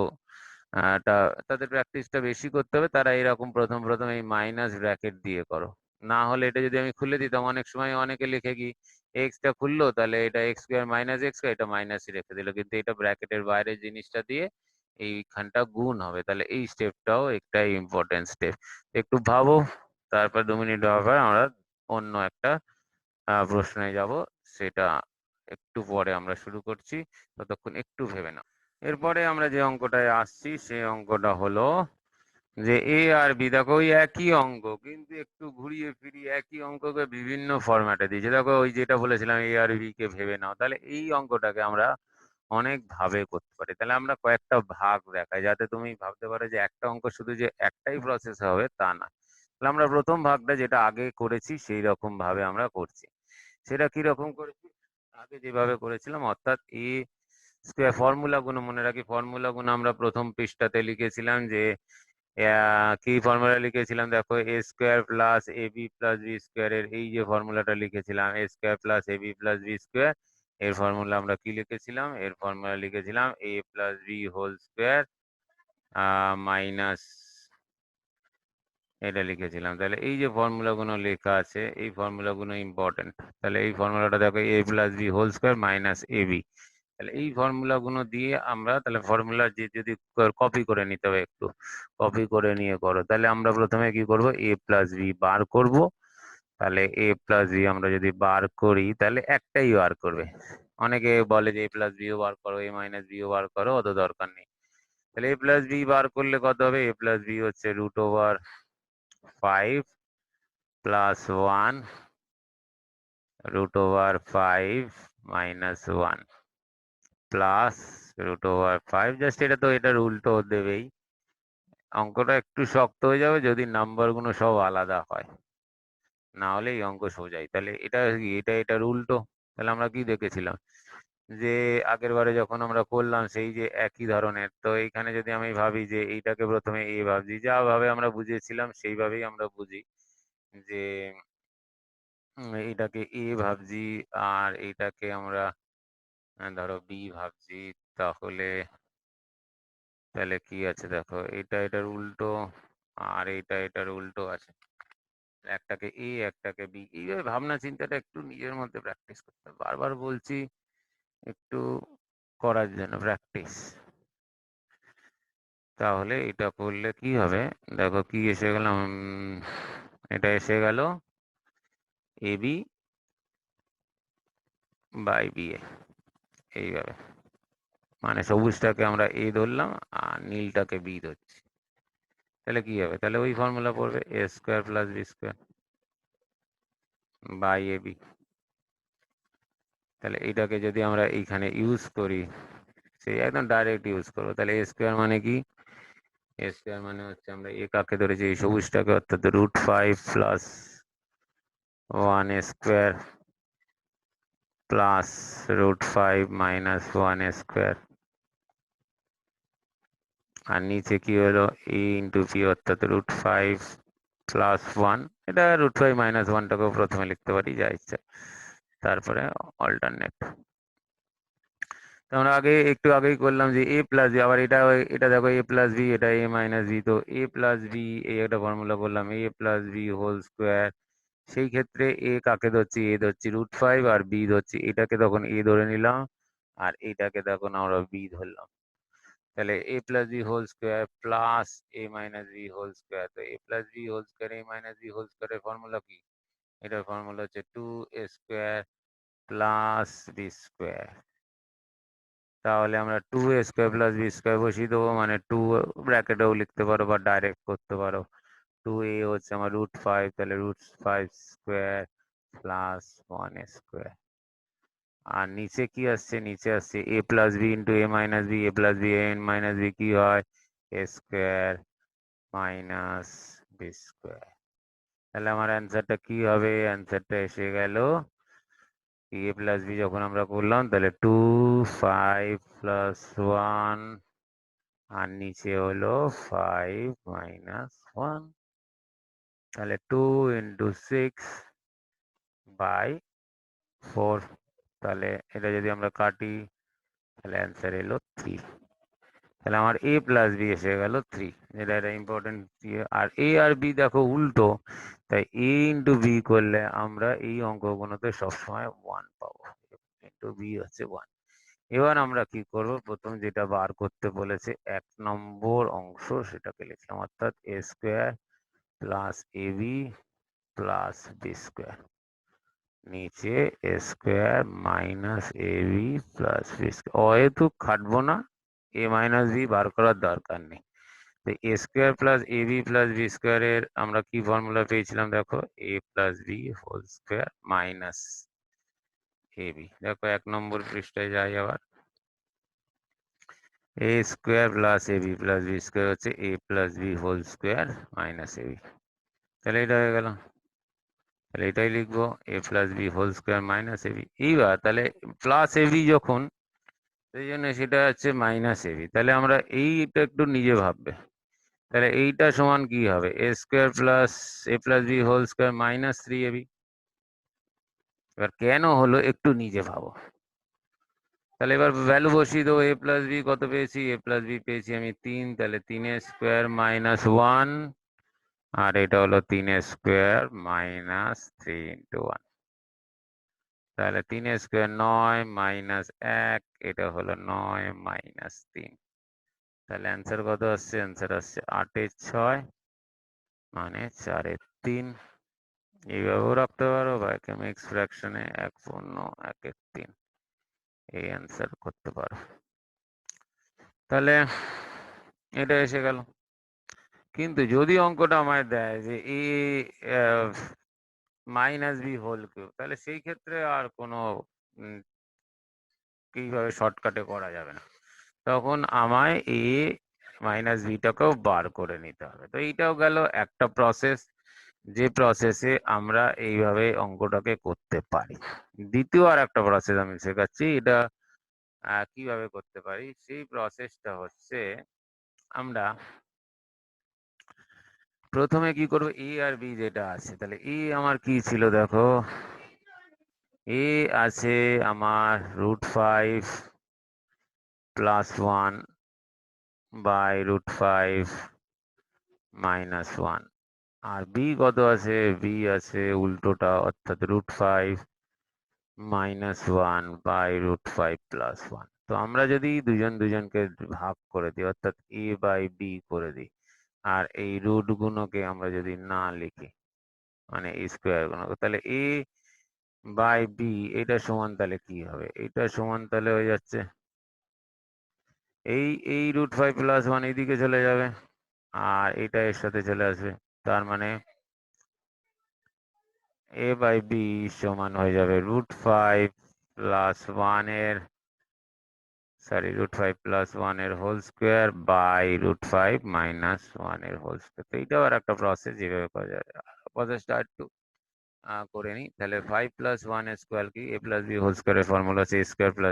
টা তাদের প্র্যাকটিসটা বেশি করতে হবে, তারা এরকম প্রথম প্রথম এই মাইনাস ব্র্যাকেট দিয়ে করো। না হলে এটা যদি আমি খুলে দিতাম, অনেক সময় অনেকে লিখে কি এক্স টা খুললো, তাহলে এটা এক্স স্কোয়ার মাইনাস এক্স এটা মাইনাসই রেখে দিল, কিন্তু এটা ব্র্যাকেটের বাইরে জিনিসটা দিয়ে এইখানটা গুণ হবে। তাহলে এই স্টেপটাও একটা ইম্পর্টেন্ট স্টেপ। একটু ভাবো, তারপর 2 মিনিট ভাবার পর আমরা অন্য একটা প্রশ্নে যাব, সেটা একটু পরে আমরা শুরু করছি। ততক্ষণ একটু ভেবে নাও। এরপরে আমরা যে অঙ্কটায় আসছি, সেই অঙ্কটা হলো যে এ আর বি, দেখো ওই একই অঙ্ক কিন্তু একটু ঘুরিয়ে ফিরিয়ে একই অঙ্ককে বিভিন্ন ফরম্যাটে দিয়েছে। দেখো ওই যেটা বলেছিলাম এ আর বি কে ভেবে নাও, তাহলে এই অঙ্কটাকে আমরা অনেক ভাবে করতে পারি। তাহলে আমরা কয়েকটা ভাগ দেখাই, যাতে তুমি ভাবতে পারো যে একটা অঙ্ক শুধু যে একটাই প্রসেস হবে তা না। তাহলে আমরা প্রথম ভাগটা যেটা আগে করেছি সেই রকম ভাবে আমরা করছি। সেটা কি রকম করেছি, আগে যেভাবে করেছিলাম, অর্থাৎ এ স্কোয়ার ফর্মুলা গুলো মনে রাখি। ফর্মুলা গুলো আমরা প্রথম পৃষ্ঠাতে লিখেছিলাম যে কি ফর্মুলা লিখেছিলাম, দেখো a square plus a b plus b square এর এই যে ফর্মুলাটা লিখেছিলাম, a square plus a b plus b square, এর ফর্মুলা আমরা কি লিখেছিলাম, এর ফর্মুলা লিখেছিলাম a plus b whole square minus, এটা লিখেছিলাম। তাহলে এই যে ফর্মুলা গুলো লেখা আছে, এই ফর্মুলা গুলো ইম্পর্টেন্ট। তাহলে এই ফর্মুলাটা দেখো a plus b whole square minus a b. তাহলে এই ফর্মুলা গুলো দিয়ে আমরা, তাহলে ফর্মুলা যে যদি কপি করে নিতে হবে, একটু কপি করে নিয়ে করো। তাহলে আমরা প্রথমে কি করব, এ প্লাস বি বার করব। তাহলে এ প্লাস বি আমরা যদি বার করি, তাহলে একটাই বার করবে। অনেকে বলে যে এ প্লাস বিও বার করো, এ মাইনাস বিও বার করো, অত দরকার নেই। তাহলে এ প্লাস বি বার করলে কত হবে, এ প্লাস বি হচ্ছে √5 প্লাস 1 √5 মাইনাস 1 প্লাস √5, জাস্ট এটা তো এটার উল্টো দেবেই। অঙ্কটা একটু শক্ত হয়ে যাবে যদি নাম্বার গুলো সব আলাদা হয়, না হলে এই অঙ্ক সোজাই। তাহলে এটা কি, এটা এটার উল্টো। তাহলে আমরা কি দেখেছিলাম যে আগের বারে যখন আমরা করলাম সেই যে একই ধরনের, তো এইখানে যদি আমি ভাবি যে এইটাকে প্রথমে এ ভাবছি, যা ভাবে আমরা বুঝিয়েছিলাম সেইভাবেই আমরা বুঝি যে এইটাকে এ ভাবছি, আর এইটাকে আমরা ধরো বি ভাবছি। তাহলে তাহলে কি আছে দেখো, এটা এটার উল্টো, আর এটার উল্টো আছে, একটাকে এ একটাকে বি। এইভাবে ভাবনা চিন্তাটা একটু নিজের মধ্যে প্র্যাকটিস করতে হবে। বারবার বলছি একটু করার জন্য প্র্যাকটিস। তাহলে এটা করলে কি হবে, দেখো কি এসে গেল, এটা এসে গেল A B by B A, এইভাবে। মানে সবুজটাকে আমরা এ ধরলাম আর নীলটাকে বি ধরছি। তাহলে কি হবে, তাহলে ওই ফর্মুলা পড়বে a square plus b square by a b. তাহলে এটাকে যদি আমরা এইখানে ইউজ করি, সেই একদম ডাইরেক্ট ইউজ করবো, তাহলে এ স্কোয়ার মানে কি, এ স্কোয়ার মানে হচ্ছে আমরা এ কাকে ধরেছি, এই সবুজটাকে, অর্থাৎ √5 plus 1 square plus √5 minus 1 square. আর নিচে কি হলো, এ ইন্টু পি, অর্থাৎ √5 প্লাস 1। এটা √5 মাইনাস 1টাকেও প্রথমে লিখতে পারি, যা ইচ্ছা, তারপরে অল্টারনেট। আমরা একটু আগেই করলাম যে এ প্লাস বি, আবার এটা দেখো এ প্লাস বি, এটা এ মাইনাস বি, তো এ প্লাস বি, এই একটা ফর্মুলা করলাম, এ প্লাস বি হোল স্কোয়ার। সেই ক্ষেত্রে এ কাকে ধরছি, এ ধরছি √5, আর বি ধরছি, এটাকে তখন এ ধরে নিলাম আর এটাকে তখন আমরা বি ধরলাম। তাহলে a plus b whole square plus a minus b whole square. তো a plus b whole square a minus b whole স্কোয়ারের ফর্মুলা কি, এটার ফর্মুলা হচ্ছে 2a square plus b square. তাহলে আমরা 2a square plus b square বসিয়ে দেবো, মানে 2 ব্র্যাকেটেও লিখতে পারো বা ডাইরেক্ট করতে পারো। 2a হচ্ছে আমার √5, তাহলে √5 স্কোয়ার প্লাস 1 স্কোয়ার। আর নিচে কি আসছে, নিচে আসছে a plus b into a minus b, a plus b and minus b কি হয়, a square minus b square. তাহলে আমার অ্যান্সারটা কি হবে, অ্যান্সারটা এসে গেল এ প্লাস বি যখন আমরা করলাম, তাহলে 2 5 প্লাস 1 আর নিচে হলো 5 মাইনাস 1, তাহলে 2 ইন্টু 6 বাই 4। তাহলে এটা যদি আমরা কাটি, তাহলে অ্যান্সার এলো 3। তাহলে আমার এ প্লাস বি এসে গেল 3, যেটা একটা ইম্পর্টেন্ট। আর এ আর বি দেখো উল্টো, তাই এ ইন্টু বি করলে আমরা এই অঙ্কগুলোতে সবসময় 1 পাবো, ইন্টু বি হচ্ছে 1। এবার আমরা কি করব, প্রথম যেটা বার করতে বলেছে 1 নম্বর অংশ, সেটাকে লিখলাম, অর্থাৎ এ square plus a b plus b square, নিচে এ square minus a b plus b square. অহেতুক খাটবো না, এ মাইনাস বি বার করার দরকার নেই। তো a square plus a b plus b স্কোয়ারের আমরা কি ফর্মুলা পেয়েছিলাম, দেখো a plus b whole square minus a b. দেখো 1 নম্বর পৃষ্ঠায় যাই আবার, a square plus a b plus b square হচ্ছে a plus b whole square minus a b. তাহলে এটা হয়ে গেল, তাহলে এটাই লিখবো a plus b whole square minus a b. এইবার তাহলে প্লাস এ বি যখন, সেই জন্য সেটা হচ্ছে মাইনাস এ বি। তাহলে আমরা এইটা একটু নিজে ভাববে, তাহলে এইটা সমান কি হবে, a square plus a plus b whole square minus 3ab। এবার কেন হলো একটু নিজে ভাবো। তাহলে এবার ভ্যালু বসিয়ে দেবো, এ প্লাস বি কত পেয়েছি, এ প্লাস বি পেয়েছি আমি 3, তাহলে 3 স্কোয়ার মাইনাস 1, আর এটা হলো 3 স্কোয়ার মাইনাস 3 ইন্টু 1। তাহলে 3 স্কোয়ার 9 মাইনাস 1, এটা হলো 9 মাইনাস 3। তাহলে অ্যান্সার কত আসছে, অ্যান্সার আসছে 8 এর 6 মানে 4 এর 3। এইভাবেও রাখতে পারো বা মিক্স ফ্র্যাকশনে 1/1 এর 3, এই অ্যান্সার করতে পারো। তাহলে এটা এসে গেল। কিন্তু যদি অঙ্কটা আমায় দেয় যে এ মাইনাস বি হোল কিউব, তাহলে সেই ক্ষেত্রে আর কোনো কিভাবে শর্টকাটে করা যাবে না, তখন আমায় এ মাইনাস বিটাকেও বার করে নিতে হবে। তো এইটাও গেল একটা প্রসেস, যে প্রসেসে আমরা এইভাবে অঙ্কটাকে করতে পারি। দ্বিতীয় আর একটা প্রসেস আমি শেখাচ্ছি, এটা কিভাবে করতে পারি। সেই প্রসেসটা হচ্ছে, আমরা প্রথমে কি করব, এ আর বি যেটা আছে, তাহলে এ আমার কি ছিল, দেখো এ আছে আমার √5 প্লাস 1 বাই √5 -1 আর বি কত আছে, বি আছে উল্টোটা অর্থাৎ √5 -1 বাই √5 + 1। তো আমরা যদি দুজনকে ভাগ করে দিই অর্থাৎ a বাই বি করে দিই আর এই রুট গুলোকে আমরা যদি না লিখি মানে স্কোয়ার গুণক, তাহলে a বাই বি এটা সমান তাহলে কি হবে, এটা সমান তাহলে হয়ে যাচ্ছে এই √5 + 1 এইদিকে চলে যাবে আর এটা এর সাথে চলে আসবে, তার মানে a বাই বি সমান হয়ে যাবে √5 + 1 এর √5 + 1 এর হোল স্কোয়ার বাই √5 - 1 এর হোল স্কোয়ার। তো এইটাও আর একটা প্রসেস যেভাবে করা যায়, প্রসেসটা একটু করে নিই। তাহলে 5 + 1 এর স্কোয়ার কি, a + b হোল স্কোয়ারের ফর্মুলা আছে a²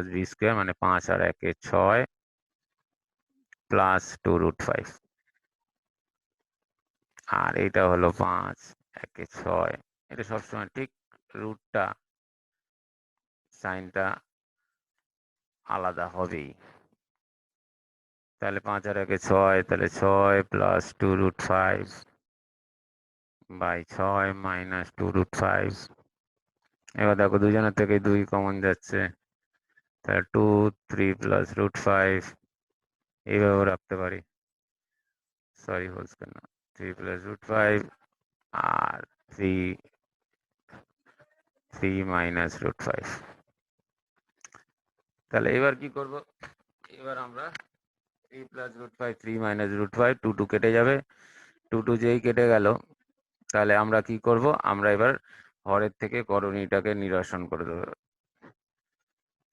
+ b স্কোয়ার, মানে 5 আর 1 এ 6 + 2 √5 আর এটা হলো 5 1 এ 6। এটা সবসময় ঠিক রুটটা সাইনটা আলাদা হবেই। তাহলে 5 আর 1 এ 6, তাহলে 6 + 2 √5 বাই 6 - 2 √5। এবার দেখো দুজনের থেকে 2 কমন যাচ্ছে, তাহলে 2 3 + √5 এইভাবেও রাখতে পারি, সরি হোল স্কয়ার না, 3 + √5 আর 3 - √5। তাহলে এবার কি করব, এবার আমরা 3 + √5 3 - √5 2 2 কেটে যাবে, 2 2 যেই কেটে গেল তাহলে আমরা কি করব, আমরা এবার হরের থেকে করণীটাকে নিরসন করে দেবো।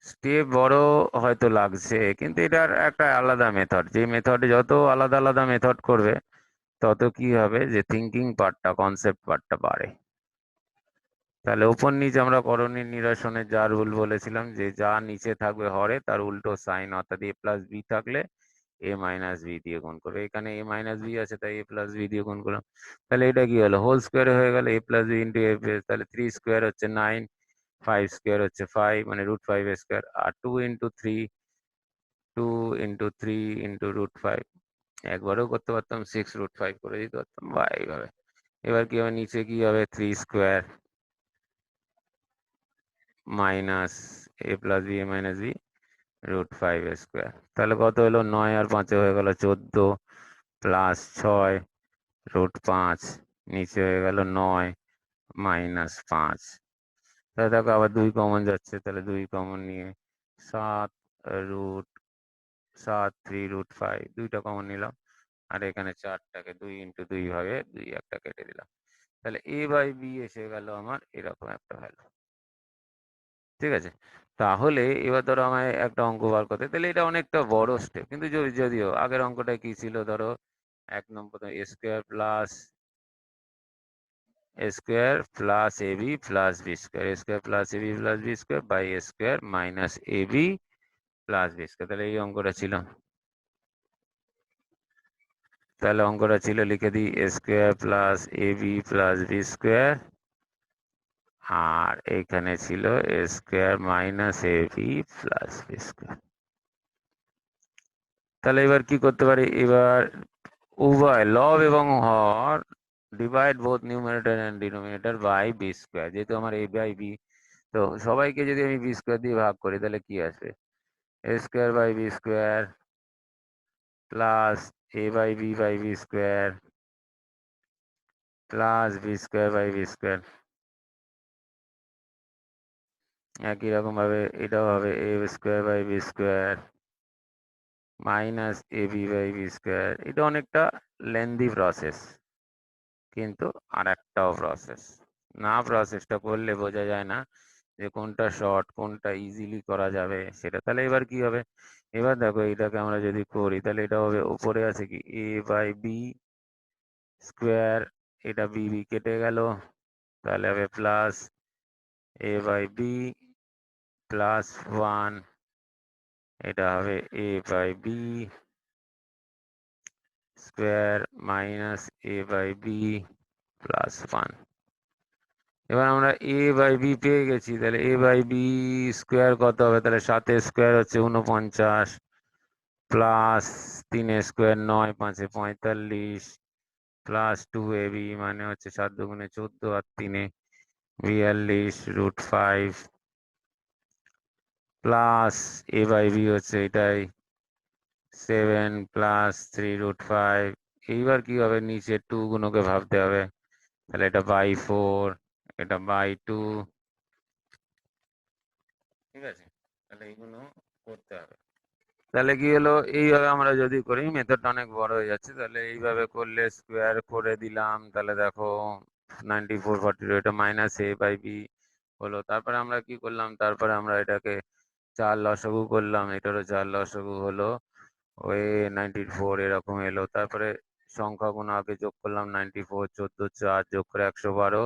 স্টেপ বড় হয়তো লাগছে কিন্তু এটার একটা আলাদা মেথড, যে মেথডে যত আলাদা আলাদা মেথড করবে তত কি হবে যে থিঙ্কিং পার্টটা কনসেপ্ট পার্টটা বাড়ে। তাহলে উপর নিচে আমরা করণীর নিরসনের যা রুল বলেছিলাম যে যা নিচে থাকবে হরে তার উল্টো সাইন, অর্থাৎ a + b থাকলে a - b দিয়ে গুণ করবে। এখানে a - b আছে তাই a + b দিয়ে গুণ করলাম। তাহলে এটা কি হলো, হোল স্কোয়ারে হয়ে গেল a + b × a, তাহলে 3 স্কোয়ার হচ্ছে 9, 5 স্কোয়ার হচ্ছে 5 মানে √5 স্কোয়ার, আর 2 × 3 2 × 3 × √5 একবারও করতে পারতাম, 6 √5 করে দিতে পারতাম বা এইভাবে। এবার কি হবে, নিচে কি হবে 3 square minus a + b a - b √5 square. তাহলে কত হলো, 9 আর 5 হয়ে গেল 14 + 6 √5 নিচে হয়ে গেল 9 - 5। তাহলে দেখো আবার 2 কমন যাচ্ছে, তাহলে 2 কমন নিয়ে 7 √7 3 √5 2টা কমন নিলাম আর এখানে 4টাকে 2 × 2 ভাগে 2 একটা কেটে দিলাম। তাহলে a বাই b এসে গেল আমার এরকম একটা ভ্যালু। ঠিক আছে, তাহলে এবার ধরো আমায় একটা অঙ্ক বার করতে, তাহলে এটা অনেকটা বড় স্টেপ, কিন্তু যদিও আগের অঙ্কটা কি ছিল, ধরো 1 number a² + ab + b square, a² + ab + b square by a² - ab + b square. তাহলে এই অঙ্কটা ছিল, তাহলে অঙ্কটা ছিল লিখে দিই a² + ab + b স্কয়ার আর এখানে ছিল a² - ab + b স্কয়ার। তাহলে এবার কি করতে পারি, এবার উভয় লব এবং হর divide both numerator and denominator by b square, যেহেতু আমার a বাই b, তো সবাইকে যদি আমি b স্কয়ার দিয়ে ভাগ করি তাহলে কি আসবে, a² by b square plus a by b square plus b square by b square. একই রকম ভাবে এটাও হবে a² by b square minus ab by b square. এটা অনেকটা লেন্দি প্রসেস, কিন্তু আর একটাও প্রসেস না, প্রসেসটা করলে বোঝা যায় না যে কোনটা শর্ট কোনটা ইজিলি করা যাবে সেটা। তাহলে এবার কি হবে, এবার দেখো এটাকে আমরা যদি করি তাহলে এটা হবে, উপরে আছে কি a বাই বি স্কোয়ার, এটা বি বি কেটে গেল, তাহলে হবে plus a by b plus 1, এটা হবে a by b square minus a by b plus 1। এবার আমরা a বাই b পেয়ে গেছি, তাহলে a বাই b স্কোয়ার কত হবে, তাহলে 7 স্কোয়ার হচ্ছে 49 প্লাস 3 স্কোয়ার 9 5 45 প্লাস 2ab মানে হচ্ছে 7 দুগুণে 14 আর 3 42 √5 প্লাস a/b হচ্ছে এটাই 7 প্লাস 3 √5। এইবার কি হবে, নিচে 2 গুণকে ভাবতে হবে, তাহলে এটা বাই 4, এটা বাই 2। ঠিক আছে, তাহলে এইগুলো করতে হবে। তাহলে কি হলো, এইভাবে আমরা যদি করি মেথডটা অনেক বড় হয়ে যাচ্ছে। তাহলে এইভাবে করলে স্কোয়ার করে দিলাম, তাহলে দেখো 9442 এটা মাইনাস a/b হলো। তারপরে আমরা কি করলাম, তারপরে আমরা এটাকে 4 লসাগু করলাম, এটারও 4 লসাগু হলো, ওই 94 এরকম এলো। তারপরে সংখ্যাগুলো আগে যোগ করলাম, 94 14 4 যোগ করে 112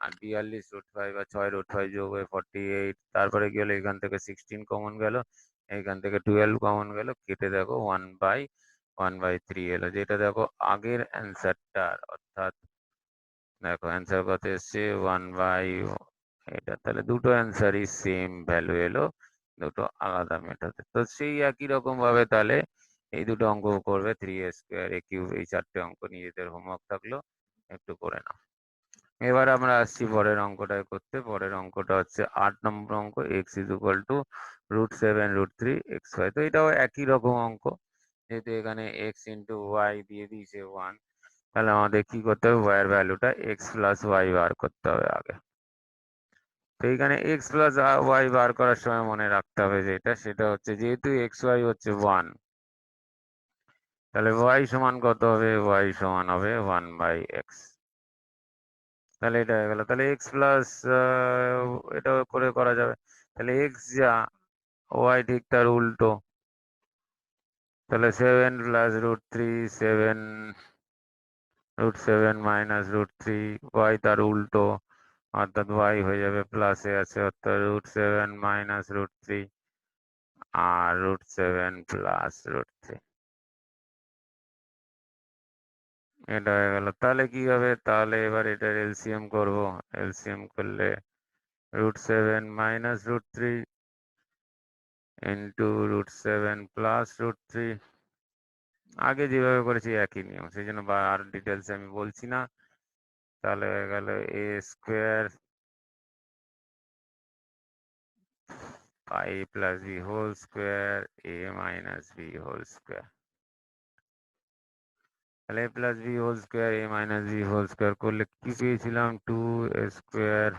আর 42 √5 বা 6 √5 যোগ হয়ে 48। তারপরে কি হলো, এখান থেকে 16 কমন গেল, এখান থেকে 12 কমন গেল, কেটে দেখো 1/3 এলো, যেটা দেখো আগের অ্যান্সারটার, অর্থাৎ দেখো অ্যান্সার কত এসছে 1/, এটা তাহলে দুটো অ্যান্সারই সেম ভ্যালু এলো, দুটো আলাদা মেথডে। তো সেই একই রকম ভাবে তাহলে এই দুটো অঙ্ক করবে, 3a², a³ এই 4টে অঙ্ক নিজেদের হোমওয়ার্ক থাকলো, একটু করে নাও। এবার আমরা আসছি পরের অঙ্কটায় করতে। পরের অঙ্কটা হচ্ছে 8 নম্বর অঙ্ক, x √7 √3 xy। তো এটাও একই রকম অঙ্ক, যেহেতু এখানে x ইন্টু ওয়াই দিয়ে দিয়েছে 1, তাহলে আমাদের কি করতে হবে, y এর ভ্যালুটা x প্লাস ওয়াই বার করতে হবে আগে। তো এখানে x প্লাস ওয়াই বার করার সময় মনে রাখতে হবে যেটা, সেটা হচ্ছে যেহেতু এক্স ওয়াই হচ্ছে 1, তাহলে y সমান কত হবে, y সমান হবে 1/x। তাহলে এটা হয়ে গেল। তাহলে x প্লাস এটা করে করা যাবে, তাহলে x যা y ঠিক তার উল্টো, তাহলে 7 প্লাস √3 7 √7 মাইনাস √3 y তার উল্টো, অর্থাৎ y হয়ে যাবে প্লাসে আছে, অর্থাৎ √7 মাইনাস √3 আর √7 প্লাস √3। এটা হয়ে গেল। তাহলে কি হবে, তাহলে এবার এটার এলসিএম করব, এলসিএম করলে √7 মাইনাস √3 ইন্টু √7 প্লাস √3। আগে যেভাবে করেছি একই নিয়ম, সেই জন্য আর ডিটেলস আমি বলছি না। তাহলে হয়ে গেল a² a plus b whole square a minus b whole square. তাহলে a plus b whole square a minus b whole square করলে কি পেয়েছিলাম, 2a²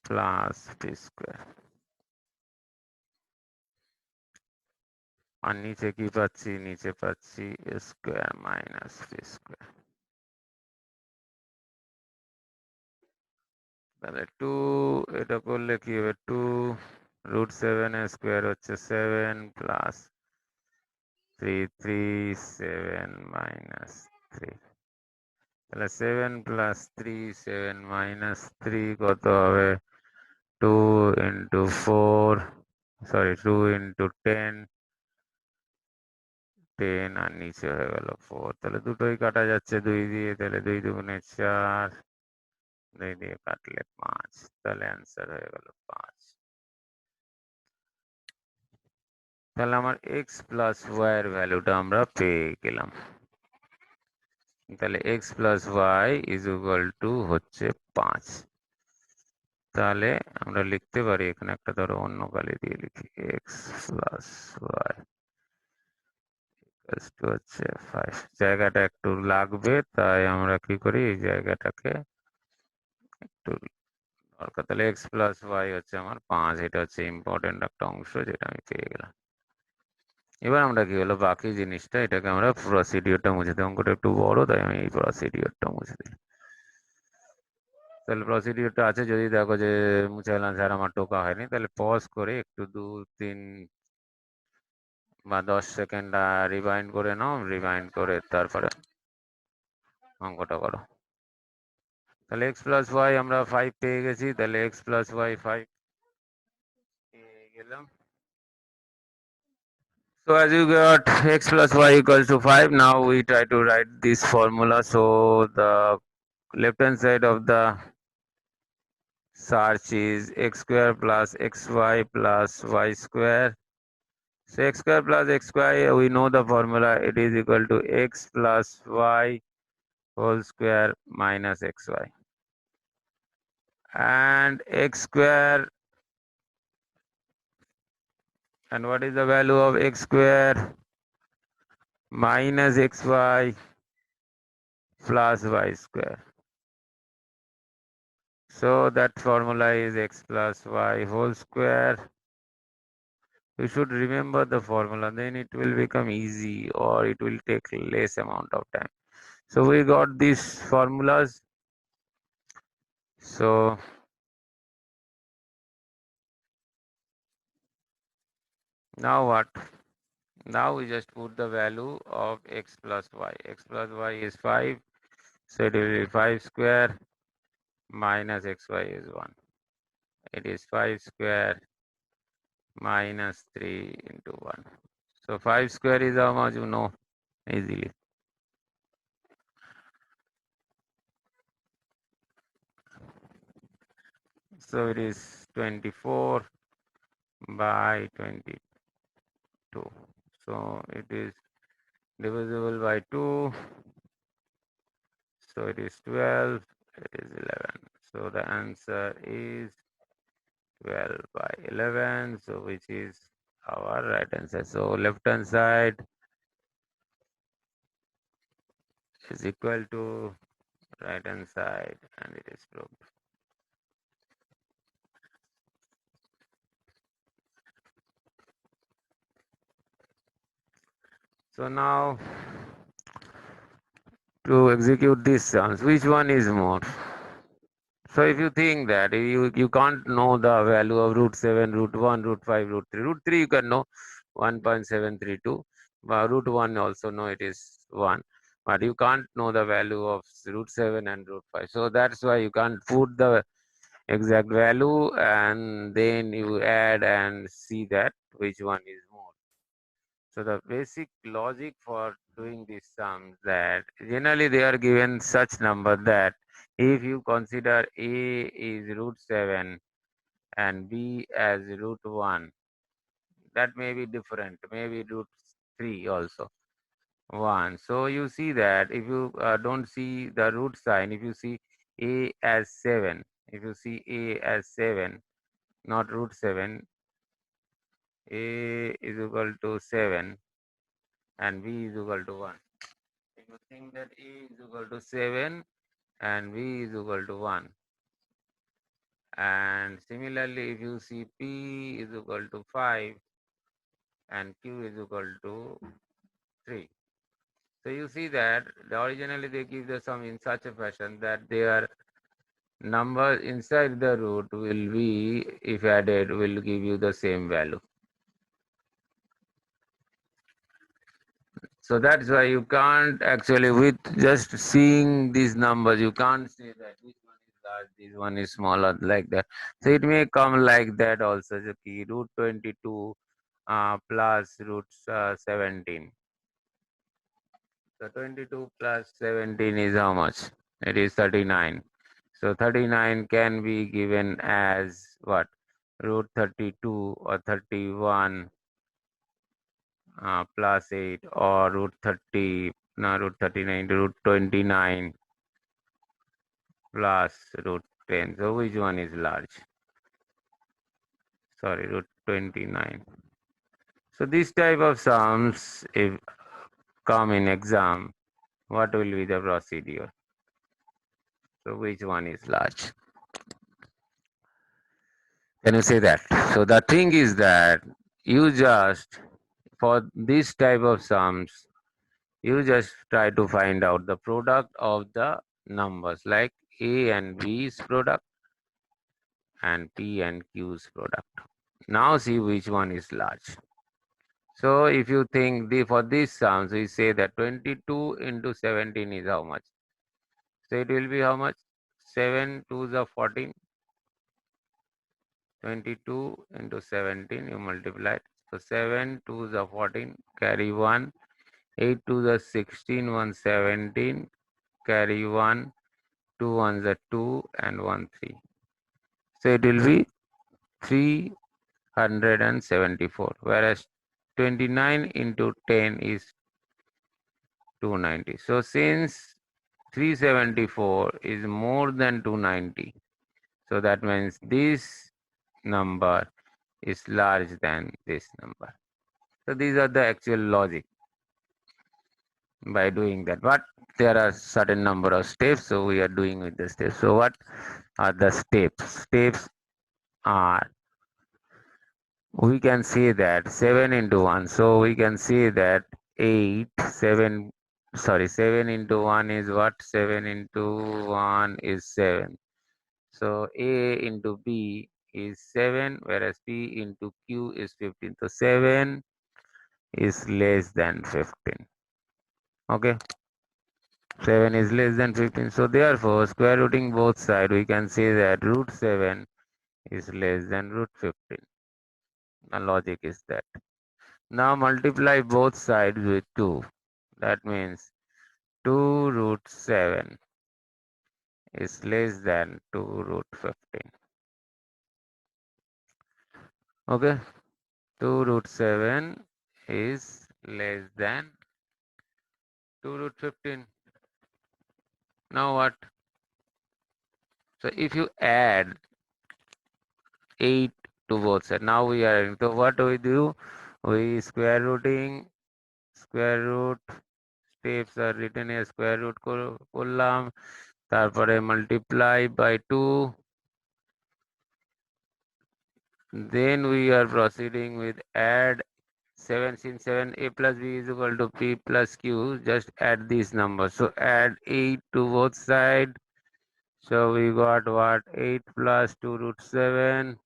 প্লাস b²। আর নিচে কি পাচ্ছি, নিচে পাচ্ছি a² মাইনাস b²। তাহলে 2, এটা করলে কি হবে, 2√7² হচ্ছে 7 প্লাস 3 7 মাইনাস 3। তাহলে 7 প্লাস 3 7 মাইনাস 3 কত হবে, 2 ইন্টু 4, সরি 2 ইন্টু 10, 10 আর নিচে হয়ে গেল 4। তাহলে দুটোই কাটা যাচ্ছে 2 দিয়ে, তাহলে 2 দুগুণে 4, 2 দিয়ে কাটলে 5, তাহলে অ্যান্সার হয়ে গেল 5। তাহলে আমার x প্লাস ওয়াই এর ভ্যালুটা আমরা পেয়ে গেলাম। তাহলে x plus y is equal to হচ্ছে 5। তাহলে আমরা লিখতে পারি, এখানে একটা ধরো অন্য কালি দিয়ে লিখি, x প্লাস ওয়াই হচ্ছে 5। জায়গাটা একটু লাগবে, তাই আমরা কি করি, এই জায়গাটাকে একটু দরকার। তাহলে x প্লাস ওয়াই হচ্ছে আমার 5, এটা হচ্ছে ইম্পর্টেন্ট একটা অংশ যেটা আমি পেয়ে গেলাম। এবার আমরা কি হলো, বাকি জিনিসটা, এটাকে আমরা প্রসিডিওরটা মুছে দিই, অঙ্কটা একটু বড় তাই আমি এই প্রসিডিওরটা মুছে দিই। তাহলে প্রসিডিওরটা আছে, যদি দেখো যে মুছে গেলাম স্যার আমার টোকা হয়নি, তাহলে পজ করে একটু 2 3 বা 10 সেকেন্ড রিভাইন্ড করে নাও, রিভাইন্ড করে তারপরে অঙ্কটা করো। তাহলে x প্লাস ওয়াই আমরা 5 পেয়ে গেছি, তাহলে x প্লাস ওয়াই 5 পেয়ে গেলাম। So as you got x plus y equals to 5, now we try to write this formula. So the left hand side of the search is x² plus xy plus y². So x square plus x square, we know the formula. It is equal to x plus y whole square minus xy. And x square, and what is the value of x square? Minus xy plus y square. So that formula is x plus y whole square. You should remember the formula, then it will become easy or it will take less amount of time. So we got these formulas. So now what? Now we just put the value of x plus y. X plus y is 5. So it will be 5 square minus xy is 1. It is 5 square minus 3 into 1. So 5 square is how much, you know easily. So it is 24 by 22. So it is divisible by 2. So it is 12. It is 11. So the answer is 12 by 11. So which is our right hand side. So left hand side is equal to right hand side, and it is proved. So now to execute these sums, which one is more? So if you think that you can't know the value of root 7, root 1, root 5, root 3. Root 3 you can know 1.732. Root 1 also know it is 1. But you can't know the value of root 7 and root 5. So that's why you can't put the exact value and then you add and see that which one is more. So the basic logic for doing these sums, that generally they are given such number that if you consider A is root 7 and B as root 1, that may be different, maybe root 3 also 1. So you see that if you don't see the root sign, if you see A as 7, if you see A as 7, not root 7, A is equal to 7 and B is equal to 1. If you think that A is equal to 7 and B is equal to 1. And similarly, if you see P is equal to 5 and Q is equal to 3. So you see that originally they give the sum in such a fashion that their numbers inside the root will be, if added, will give you the same value. So that's why you can't actually, with just seeing these numbers, you can't say that this one is large, this one is smaller, like that. So it may come like that also. So root 22 plus root 17. So 22 plus 17 is how much? It is 39. So 39 can be given as what? Root 32 or 31 plus 8, or root 30, no, root 39, root 29 plus root 10. So which one is large? Sorry, root 29. So this type of sums, if come in exam, what will be the procedure? So which one is large? Can you say that? So the thing is that you just, for this type of sums, you just try to find out the product of the numbers, like A and B's product and P and Q's product. Now see which one is large. So if you think for these sums, we say that 22 into 17 is how much? So it will be how much? 7 2s are 14. 22 into 17, you multiply it. So 7 2s are 14, carry 1. 8 2s are 16, 1 17, carry 1. 2 1s are 2 and 1 3. So it will be 374. Whereas 29 into 10 is 290. So since 374 is more than 290, so that means this number is larger than this number. So these are the actual logic by doing that. But there are certain number of steps, so we are doing with the steps. So what are the steps? Steps are, we can say that 7 into 1. So we can say that 7 into 1 is what? 7 into 1 is 7. So A into B is 7, whereas P into Q is 15. So 7 is less than 15. Okay. 7 is less than 15. So therefore, square rooting both sides, we can say that root 7 is less than root 15. The logic is that. Now multiply both sides with 2. That means 2 root 7 is less than 2 root 15. Okay. 2 root 7 is less than 2 root 15. Now what? So if you add 8 to both sides, now we are adding. So what do? We square rooting, square root, steps are written as square root করলাম, তারপরে multiply by 2. Then we are proceeding with add 7, since 7 a plus b is equal to p plus q, just add these numbers. So add 8 to both sides. So we got what? 8 plus 2 root 7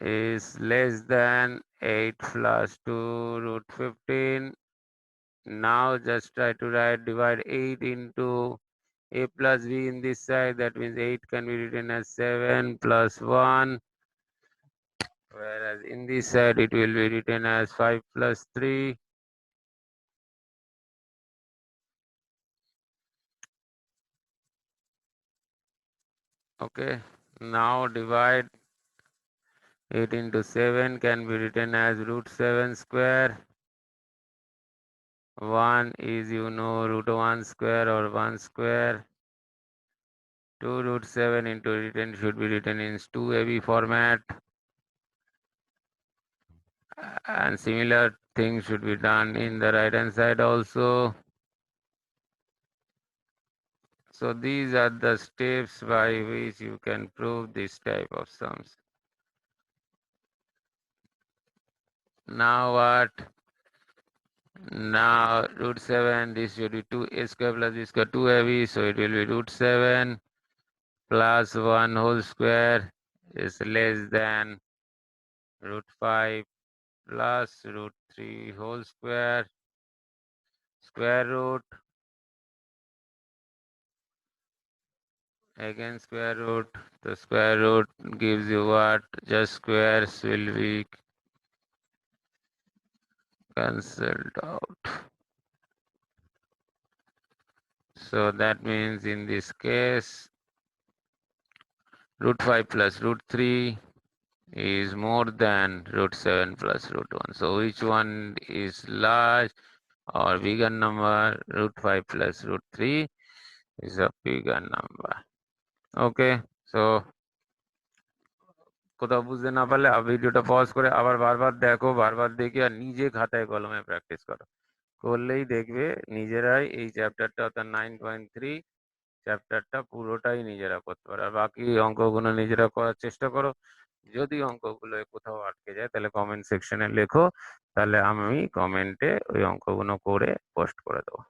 is less than 8 plus 2 root 15. Now just try to divide 8 into a plus b in this side. That means 8 can be written as 7 plus 1. Whereas in this side it will be written as 5 plus 3. Okay, now divide 8 into 7 can be written as root 7 square. 1 is, root 1 square or 1 square. 2 root 7 into written should be written in 2ab format. And similar things should be done in the right hand side also. So these are the steps by which you can prove this type of sums. Now what? Now root 7, this should be 2a square plus b square 2ab, so it will be root 7 plus 1 whole square is less than root 5 plus root 3 whole square. Square root, again square root. The square root gives you what? Just squares will be cancelled out. So that means in this case, root 5 plus root 3 is more than root 7 plus root 1. So which one is large or bigger number? Root 5 plus root 3 is a bigger number. Okay, so কোথাও বুঝতে না পারলে ভিডিওটা pause করে আবার বারবার দেখো, বারবার দেখে আর নিজে খাতায় কলমে প্র্যাকটিস করো। করলেই দেখবে নিজেরাই এই চ্যাপ্টারটা অর্থাৎ 9.3 চ্যাপ্টারটা পুরোটাই নিজেরা করতে পারো। আর বাকি অঙ্কগুলো নিজেরা করার চেষ্টা করো। যদি অঙ্কগুলো কোথাও আটকে যায় তাহলে কমেন্ট সেকশনে লেখো, তাহলে আমি কমেন্টে ওই অঙ্কগুলো করে পোস্ট করে দেবো।